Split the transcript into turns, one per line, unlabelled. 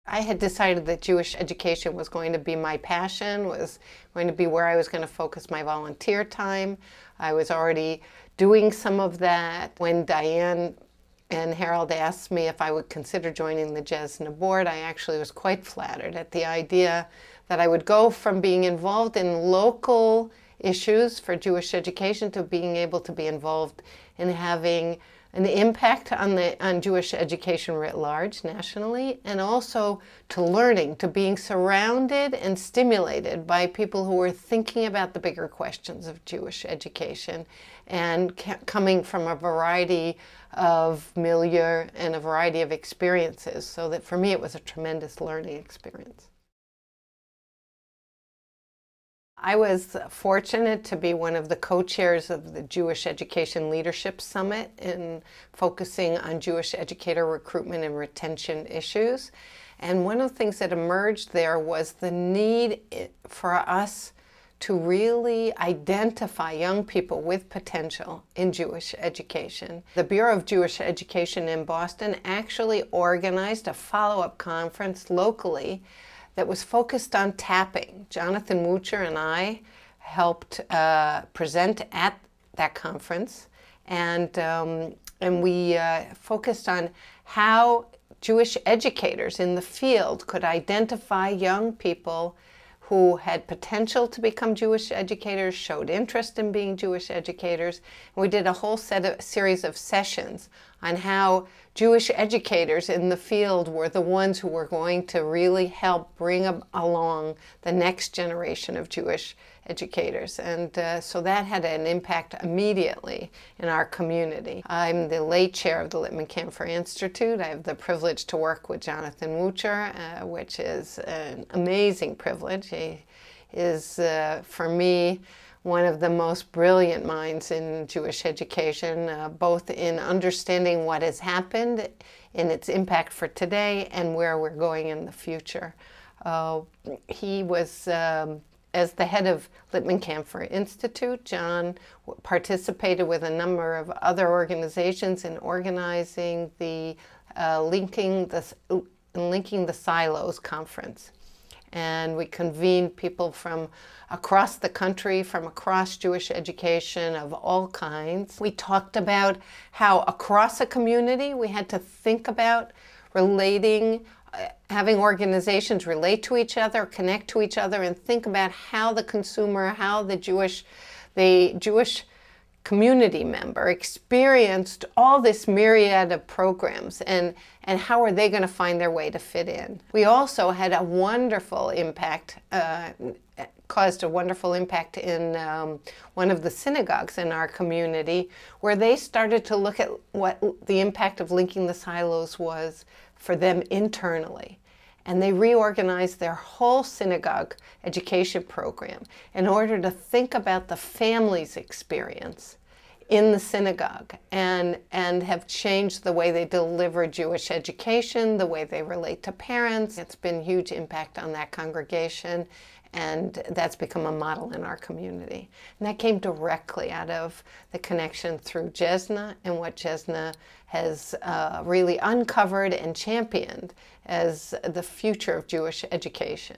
I had decided that Jewish education was going to be my passion, was going to be where I was going to focus my volunteer time. I was already doing some of that when Diane and Harold asked me if I would consider joining the JESNA board. I actually was quite flattered at the idea that I would go from being involved in local issues for Jewish education to being able to be involved in having an impact on Jewish education writ large nationally, and also to learning, to being surrounded and stimulated by people who were thinking about the bigger questions of Jewish education and coming from a variety of milieu and a variety of experiences. So that for me it was a tremendous learning experience. I was fortunate to be one of the co-chairs of the Jewish Education Leadership Summit in focusing on Jewish educator recruitment and retention issues. And one of the things that emerged there was the need for us to really identify young people with potential in Jewish education. The Bureau of Jewish Education in Boston actually organized a follow-up conference locally that was focused on tapping. Jonathan Wucher and I helped present at that conference, and we focused on how Jewish educators in the field could identify young people who had potential to become Jewish educators, showed interest in being Jewish educators. And we did a whole series of sessions on how Jewish educators in the field were the ones who were going to really help bring along the next generation of Jewish educators. And so that had an impact immediately in our community. I'm the late chair of the Lippman Camphor Institute. I have the privilege to work with Jonathan Wucher, which is an amazing privilege. He is, for me, one of the most brilliant minds in Jewish education, both in understanding what has happened in its impact for today and where we're going in the future. He was, as the head of Lippman Camphor Institute, John participated with a number of other organizations in organizing the Linking the Silos conference. And we convened people from across the country, from across Jewish education of all kinds. We talked about how across a community we had to think about relating, having organizations relate to each other, connect to each other, and think about how the consumer, how the Jewish community member experienced all this myriad of programs, and how are they going to find their way to fit in. We also had a wonderful impact, caused a wonderful impact in one of the synagogues in our community, where they started to look at what the impact of linking the silos was for them internally. And they reorganized their whole synagogue education program in order to think about the family's experience in the synagogue, and have changed the way they deliver Jewish education, the way they relate to parents. It's been a huge impact on that congregation, and that's become a model in our community. And that came directly out of the connection through JESNA and what JESNA has really uncovered and championed as the future of Jewish education.